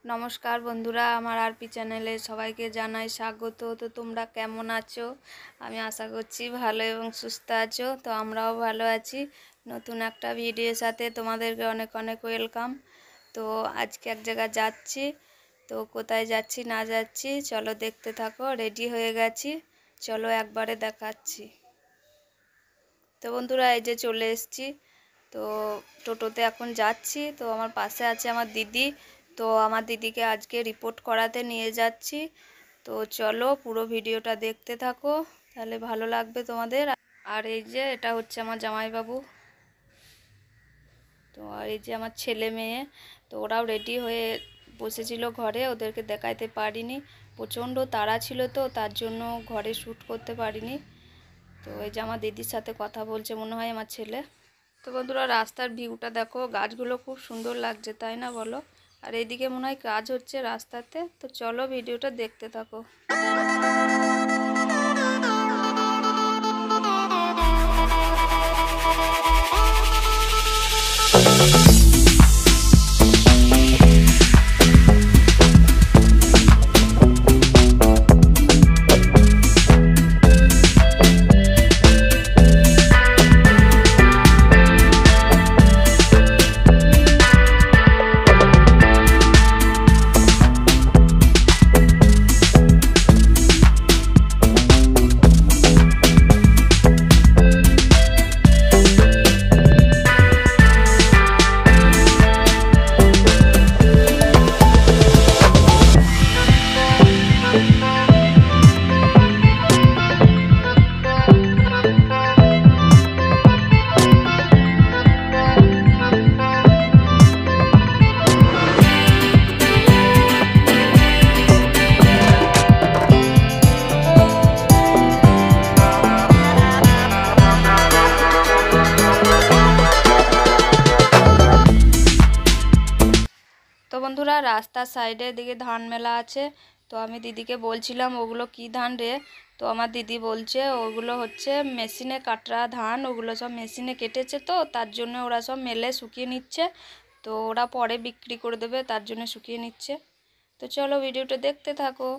নমস্কার বন্ধুরা, আমার আরপি চ্যানেলে সবাইকে জানাই স্বাগত। তো তোমরা কেমন আছো? আমি আশা করছি ভালো এবং সুস্থ আছো। তো আমরাও ভালো আছি। নতুন একটা ভিডিওর সাথে তোমাদেরকে অনেক অনেক ওয়েলকাম। তো আজকে এক জায়গায় যাচ্ছি। তো কোথায় যাচ্ছি না যাচ্ছি চলো দেখতে থাকো। রেডি হয়ে গেছি, চলো একবারে দেখাচ্ছি। তো বন্ধুরা, এই যে চলে এসেছি। তো টোটোতে এখন যাচ্ছি। তো আমার পাশে আছে আমার দিদি। তো আমার দিদিকে আজকে রিপোর্ট করাতে নিয়ে যাচ্ছি। তো চলো পুরো ভিডিওটা দেখতে থাকো, তাহলে ভালো লাগবে তোমাদের। আর এই যে এটা হচ্ছে আমার জামাইবাবু। তো আর এই যে আমার ছেলে মেয়ে। তো ওরাও রেডি হয়ে বসেছিল ঘরে, ওদেরকে দেখাইতে পারিনি, প্রচণ্ড তাড়া ছিল, তো তার জন্য ঘরে শ্যুট করতে পারিনি। তো এই যে আমার দিদির সাথে কথা বলছে মনে হয় আমার ছেলে। তো বন্ধুরা, রাস্তার ভিউটা দেখো, গাছগুলো খুব সুন্দর লাগছে, তাই না বলো? আর এইদিকে মনে হয় কাজ হচ্ছে রাস্তাতে। তো চলো ভিডিওটা দেখতে থাকো। তো বন্ধুরা, রাস্তার সাইডে দিকে ধান মেলা আছে। তো আমি দিদিকে বলছিলাম ওগুলো কি ধান রে? তো আমার দিদি বলছে ওগুলো হচ্ছে মেশিনে কাটা ধান, ওগুলো সব মেশিনে কেটেছে, তো তার জন্য ওরা সব মেলে শুকিয়ে নিচ্ছে। তো ওরা পরে বিক্রি করে দেবে, তার জন্য শুকিয়ে নিচ্ছে। তো চলো ভিডিওটা দেখতে থাকো।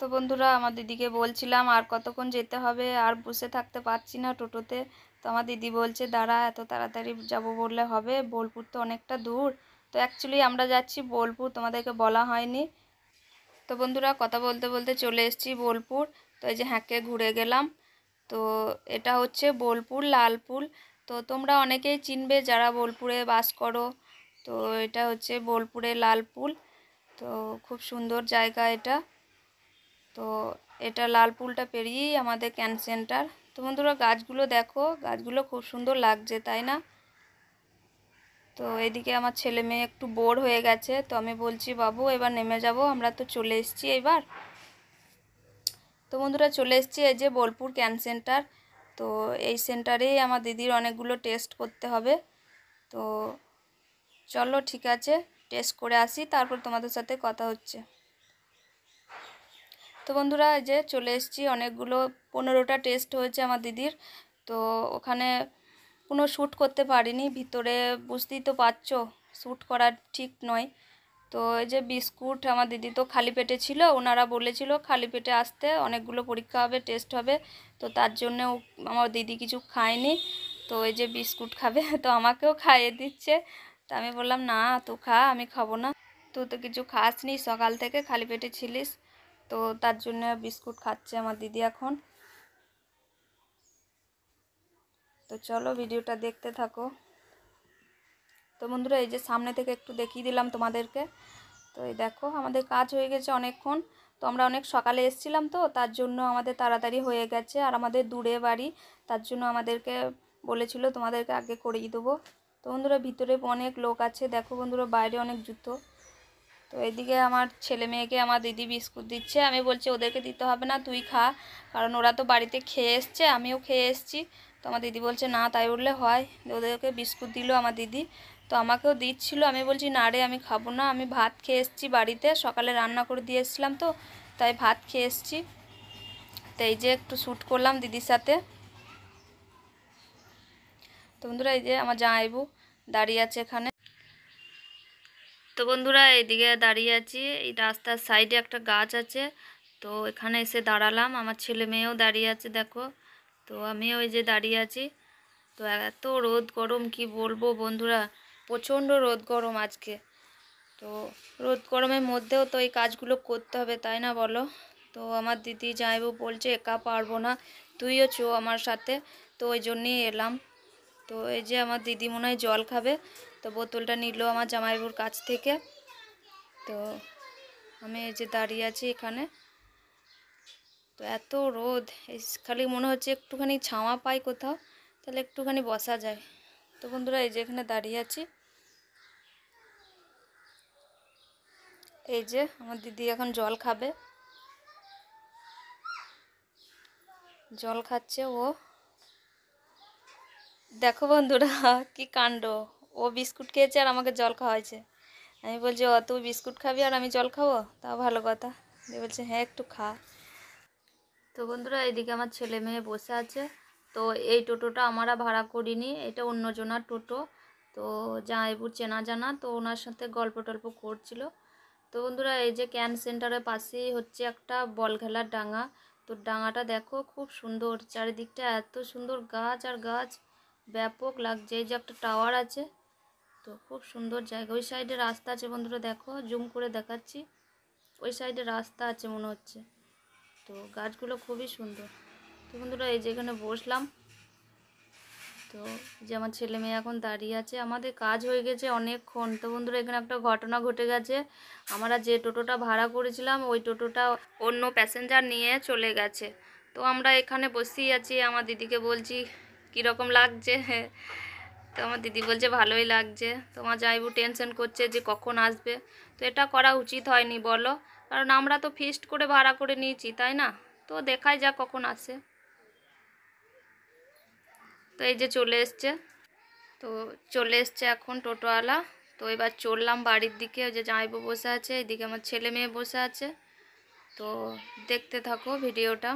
তো বন্ধুরা, আমার দিদিকে বলছিলাম আর কতক্ষণ যেতে হবে, আর বসে থাকতে পারছি না টোটোতে। তো আমার দিদি বলছে দাঁড়া, এত তাড়াতাড়ি যাব বললে হবে? বোলপুর তো অনেকটা দূর। তো অ্যাকচুয়ালি আমরা যাচ্ছি বোলপুর, তোমাদেরকে বলা হয়নি। তো বন্ধুরা, কথা বলতে বলতে চলে এসেছি বোলপুর। তো এই যে হ্যাঁকে ঘুরে গেলাম। তো এটা হচ্ছে বোলপুর লালপুল। তো তোমরা অনেকেই চিনবে যারা বোলপুরে বাস করো। তো এটা হচ্ছে বোলপুরে লালপুল। তো খুব সুন্দর জায়গা এটা। তো এটা লালপুলটা পেরিয়েই আমাদের ক্যান সেন্টার। তো বন্ধুরা, গাছগুলো দেখো, গাছগুলো খুব সুন্দর লাগছে, তাই না? তো এদিকে আমার ছেলে মেয়ে একটু বোর হয়ে গেছে। তো আমি বলছি বাবু এবার নেমে যাব, আমরা তো চলে এসেছি এবার। তো বন্ধুরা, চলে এসেছি এই যে বোলপুর ক্যান সেন্টার। তো এই সেন্টারেই আমার দিদির অনেকগুলো টেস্ট করতে হবে। তো চলো ঠিক আছে, টেস্ট করে আসি, তারপর তোমাদের সাথে কথা হচ্ছে। তো বন্ধুরা, এই যে চলে এসেছি, অনেকগুলো 15টা টেস্ট হয়েছে আমার দিদির। তো ওখানে কোনো শ্যুট করতে পারিনি ভিতরে, বুঝতেই তো পারছো শ্যুট করা ঠিক নয়। তো এই যে বিস্কুট, আমার দিদি তো খালি পেটে ছিল, ওনারা বলেছিল খালি পেটে আসতে, অনেকগুলো পরীক্ষা হবে, টেস্ট হবে। তো তার জন্য আমার দিদি কিছু খায়নি। তো ওই যে বিস্কুট খাবে, তো আমাকেও খাইয়ে দিচ্ছে। তো আমি বললাম না তুই খা, আমি খাবো না, তুই তো কিছু খাসনি, সকাল থেকে খালি পেটে ছিলিস। তো তার জন্য বিস্কুট খাচ্ছে আমার দিদি এখন। তো চলো ভিডিওটা দেখতে থাকো। তো বন্ধুরা এই যে সামনে থেকে একটু দেখিয়ে দিলাম তোমাদেরকে। তো এই দেখো আমাদের কাজ হয়ে গেছে অনেকক্ষণ। তো আমরা অনেক সকালে এসেছিলাম, তো তার জন্য আমাদের তাড়াতাড়ি হয়ে গেছে। আর আমাদের দূরে বাড়ি, তার জন্য আমাদেরকে বলেছিল তোমাদেরকে আগে করিয়ে দেবো। তো বন্ধুরা ভিতরে অনেক লোক আছে, দেখো বন্ধুরা বাইরে অনেক জুতো। তো এদিকে আমার ছেলে মেয়েকে আমার দিদি বিস্কুট দিচ্ছে। আমি বলছি ওদেরকে দিতে হবে না, তুই খা, কারণ ওরা তো বাড়িতে খেয়ে এসছে, আমিও খেয়ে এসছি। তো আমার দিদি বলছে না তাই বললে হয়, ওদেরকে বিস্কুট দিল আমার দিদি। তো আমাকেও দিচ্ছিল, আমি বলছি না রে আমি খাবো না, আমি ভাত খেয়ে এসছি বাড়িতে, সকালে রান্না করে দিয়ে এসছিলাম, তো তাই ভাত খেয়ে এসছি। তো এই যে একটু শ্যুট করলাম দিদির সাথে। তো বন্ধুরা এই যে আমার জামাইবু দাঁড়িয়ে আছে এখানে। তো বন্ধুরা এইদিকে দাঁড়িয়ে আছি, এই রাস্তার সাইডে একটা গাছ আছে, তো এখানে এসে দাঁড়ালাম। আমার ছেলে মেয়েও দাঁড়িয়ে আছে দেখো। তো আমিও ওই যে দাঁড়িয়ে আছি। তো এত রোদ গরম কি বলবো বন্ধুরা, প্রচণ্ড রোদ গরম আজকে। তো রোদ গরমের মধ্যেও তো এই কাজগুলো করতে হবে, তাই না বলো? তো আমার দিদি জামাইবু বলছে একা পারবো না, তুইও চো আমার সাথে। তো ওই জন্যই এলাম। তো এই যে আমার দিদি মনে হয় জল খাবে, তো বোতলটা নিল আমার জামাইবুর কাছ থেকে। তো আমি এই যে দাঁড়িয়ে আছি এখানে। তো এত রোদ, খালি মনে হচ্ছে একটুখানি ছাওয়া পাই কোথাও, তাহলে একটুখানি বসা যায়। তো বন্ধুরা এই যে এখানে দাঁড়িয়ে আছি। এই যে আমার দিদি এখন জল খাবে, জল খাচ্ছে ও। দেখো বন্ধুরা কি কাণ্ড, ও বিস্কুট খেয়েছে আর আমাকে জল খাওয়াইছে। আমি বলছি ও তুই বিস্কুট খাবি আর আমি জল খাবো, তা ভালো কথা। দিয়ে বলছে হ্যাঁ একটু খা। তো বন্ধুরা এইদিকে আমার ছেলে মেয়ে বসে আছে। তো এই টোটোটা আমরা ভাড়া করিনি, এটা অন্যজনার টোটো। তো জামাইবুর চেনা জানা, তো ওনার সাথে গল্প টল্প করছিল। তো বন্ধুরা এই যে ক্যান সেন্টারের পাশেই হচ্ছে একটা বল খেলার ডাঙা। তো ডাঙাটা দেখো খুব সুন্দর, চারিদিকটা এত সুন্দর গাছ আর গাছ, ব্যাপক লাগছে। এই যে একটা টাওয়ার আছে, তো খুব সুন্দর জায়গা। ওই সাইডে রাস্তা আছে বন্ধুরা, দেখো জুম করে দেখাচ্ছি, ওই সাইডে রাস্তা আছে মনে হচ্ছে। তো গাছগুলো খুবই সুন্দর। তো বন্ধুরা এই যে এখানে বসলাম। তো যে আমার ছেলে মেয়ে এখন দাঁড়িয়ে আছে, আমাদের কাজ হয়ে গেছে অনেকক্ষণ। তো বন্ধুরা এখানে একটা ঘটনা ঘটে গেছে, আমরা যে টোটোটা ভাড়া করেছিলাম ওই টোটোটা অন্য প্যাসেঞ্জার নিয়ে চলে গেছে। তো আমরা এখানে বসেই আছি, আমার দিদিকে বলছি কীরকম লাগছে। তো আমার দিদি বলছে ভালোই লাগছে। তোমার জামাইবু টেনশন করছে যে কখন আসবে। তো এটা করা উচিত হয়নি বলো, কারণ আমরা তো ফিক্সড করে ভাড়া করে নিয়েছি, তাই না? তো দেখাই যাক কখন আসে। তো এই যে চলে এসছে, তো চলে এসছে এখন টোটোওয়ালা। তো এবার চললাম বাড়ির দিকে। ওই যে জামাইবু বসে আছে, এদিকে আমার ছেলে মেয়ে বসে আছে। তো দেখতে থাকো ভিডিওটা।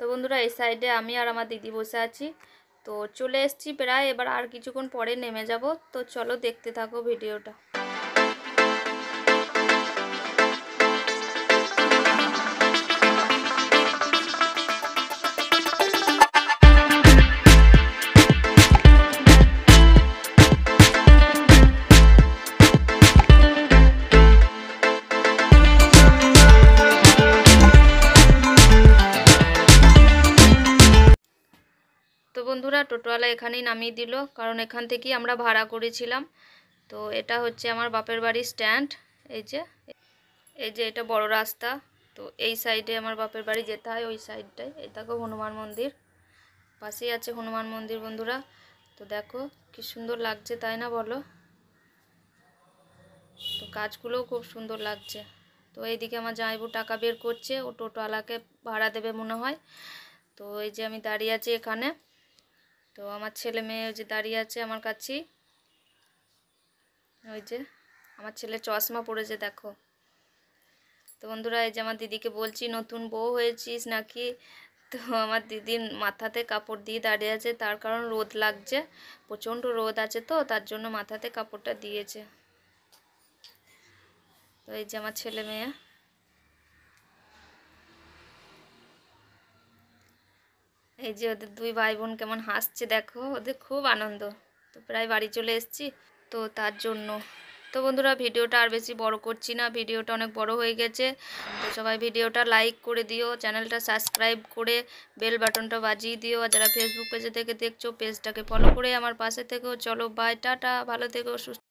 তো বন্ধুরা এই সাইডে আমি আর আমার দিদি বসে আছি। তো চলে এসছি প্রায়, এবার আর কিছুক্ষণ পরে নেমে যাব। তো চলো দেখতে থাকো ভিডিওটা। তো বন্ধুরা টোটোওয়ালা এখানেই নামিয়ে দিল, কারণ এখান থেকেই আমরা ভাড়া করেছিলাম। তো এটা হচ্ছে আমার বাপের বাড়ির স্ট্যান্ড। এই যে এটা বড় রাস্তা। তো এই সাইডে আমার বাপের বাড়ি যেতে হয়, ওই সাইডটায়। এই দেখো হনুমান মন্দির, পাশেই আছে হনুমান মন্দির বন্ধুরা। তো দেখো কি সুন্দর লাগছে, তাই না বলো? তো গাছগুলোও খুব সুন্দর লাগছে। তো এইদিকে আমার জামাইবু টাকা বের করছে, ও টোটোওয়ালাকে ভাড়া দেবে মনে হয়। তো এই যে আমি দাঁড়িয়ে আছি এখানে। তো আমার ছেলে মেয়ে ওই যে দাঁড়িয়ে আছে আমার কাছেই। ওই যে আমার ছেলে চশমা পড়েছে দেখো। তো বন্ধুরা এই যে আমার দিদিকে বলছি নতুন বউ হয়েছিস নাকি। তো আমার দিদির মাথাতে কাপড় দিয়ে দাঁড়িয়ে আছে, তার কারণ রোদ লাগছে, প্রচণ্ড রোদ আছে, তো তার জন্য মাথাতে কাপড়টা দিয়েছে। তো এই যে আমার ছেলে মেয়ে। এই যে ওদের দুই ভাই বোন কেমন হাসছে দেখো, ওদের খুব আনন্দ। তো প্রায় বাড়ি চলে এসেছি, তো তার জন্য। তো বন্ধুরা ভিডিওটা আর বেশি বড় করছি না, ভিডিওটা অনেক বড় হয়ে গেছে। তো সবাই ভিডিওটা লাইক করে দিও, চ্যানেলটা সাবস্ক্রাইব করে বেল বাটনটা বাজিয়ে দিও। আর যারা ফেসবুক পেজে থেকে দেখছো পেজটাকে ফলো করে আমার পাশে থেকেও। চলো বাই, টাটা, ভালো থেকো, সুস্থ।